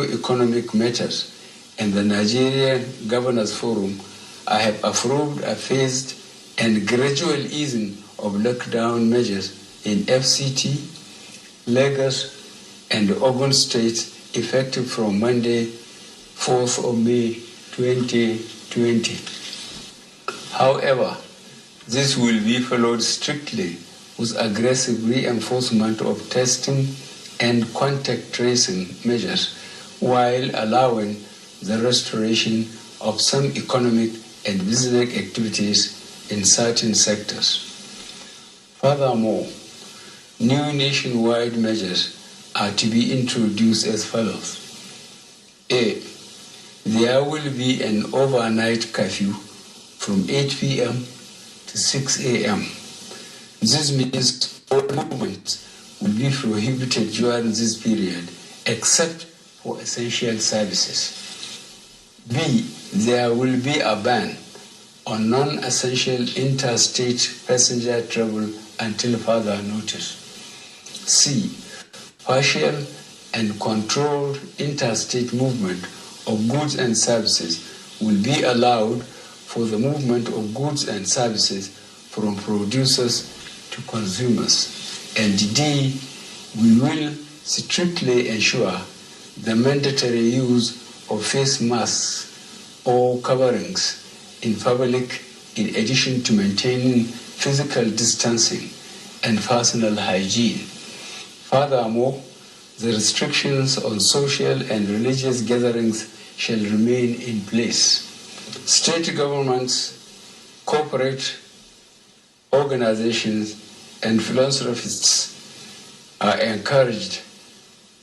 socio-economic matters and the Nigerian Governors Forum, I have approved a phased and gradual easing of lockdown measures in FCT, Lagos, and Ogun states effective from Monday, 4th of May 2020. However, this will be followed strictly with aggressive reinforcement of testing and contact tracing measures while allowing the restoration of some economic and business activities in certain sectors. Furthermore, new nationwide measures are to be introduced as follows. A. There will be an overnight curfew from 8 p.m. to 6 a.m. This means all movement will be prohibited during this period except for essential services. B. There will be a ban on non-essential interstate passenger travel until further notice. C. Partial and controlled interstate movement of goods and services will be allowed for the movement of goods and services from producers to consumers. And D. We will strictly ensure the mandatory use of face masks or coverings in public in addition to maintaining physical distancing and personal hygiene. Furthermore, the restrictions on social and religious gatherings shall remain in place. State governments, corporate organizations, and philanthropists are encouraged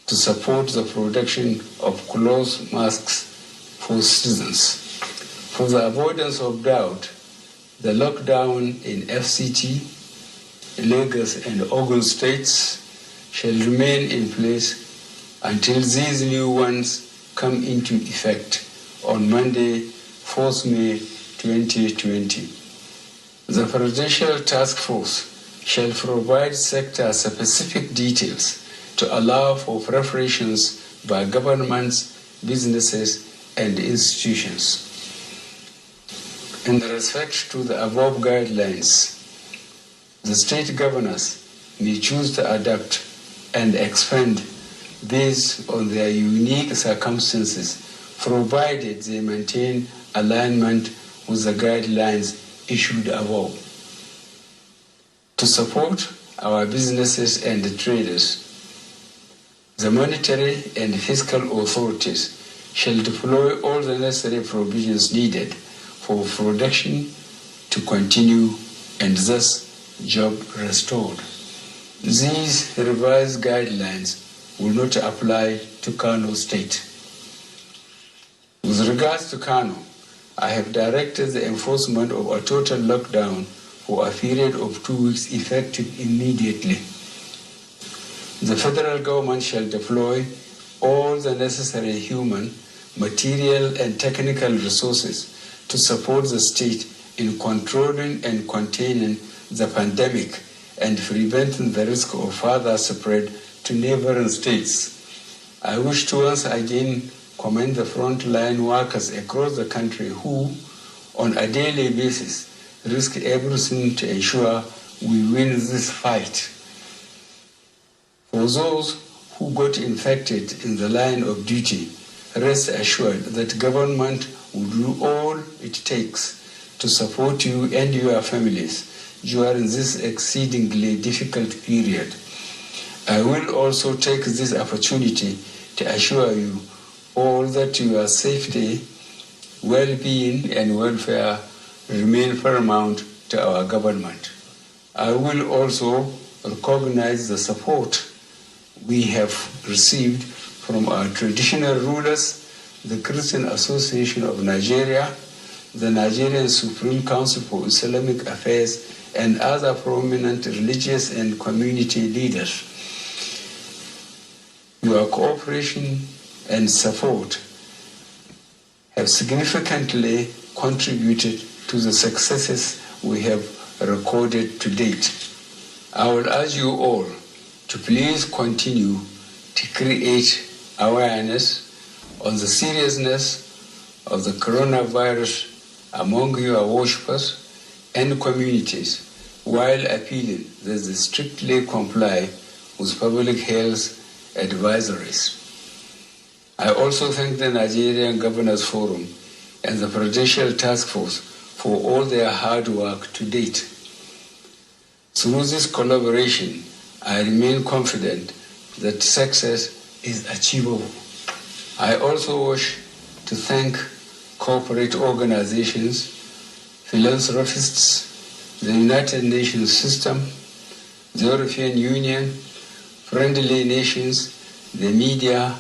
to support the production of cloth masks for citizens. For the avoidance of doubt, the lockdown in FCT, Lagos, and Ogun states shall remain in place until these new ones come into effect on Monday, 4th May 2020. The Presidential Task Force shall provide sector-specific details to allow for preparations by governments, businesses, and institutions. In respect to the above guidelines, the state governors may choose to adapt and expand based on their unique circumstances, provided they maintain alignment with the guidelines issued above. To support our businesses and the traders, the monetary and fiscal authorities shall deploy all the necessary provisions needed for production to continue and thus job restored. These revised guidelines will not apply to Kano State. With regards to Kano, I have directed the enforcement of a total lockdown for a period of 2 weeks effective immediately. The federal government shall deploy all the necessary human, material, and technical resources to support the state in controlling and containing the pandemic and preventing the risk of further spread to neighboring states. I wish to once again commend the frontline workers across the country who, on a daily basis, risk everything to ensure we win this fight. For those who got infected in the line of duty, rest assured that government will do all it takes to support you and your families during this exceedingly difficult period. I will also take this opportunity to assure you all that your safety, well-being, and welfare remain paramount to our government. I will also recognize the support we have received from our traditional rulers, the Christian Association of Nigeria, the Nigerian Supreme Council for Islamic Affairs, and other prominent religious and community leaders. Your cooperation and support have significantly contributed to the successes we have recorded to date. I will urge you all to please continue to create awareness on the seriousness of the coronavirus among your worshippers and communities, while appealing that they strictly comply with public health advisories. I also thank the Nigerian Governors Forum and the Prudential Task Force for all their hard work to date. Through this collaboration, I remain confident that success is achievable. I also wish to thank corporate organizations, philanthropists, the United Nations system, the European Union, friendly nations, the media,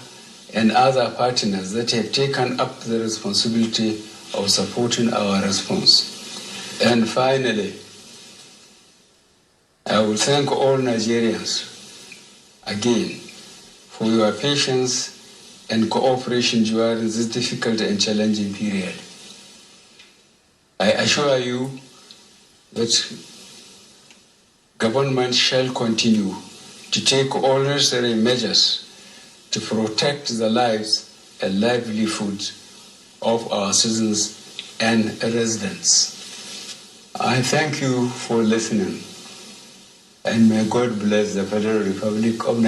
and other partners that have taken up the responsibility of supporting our response. And finally, I will thank all Nigerians again for your patience and cooperation during this difficult and challenging period. I assure you that government shall continue to take all necessary measures to protect the lives and livelihoods of our citizens and residents. I thank you for listening, and may God bless the Federal Republic of Nigeria.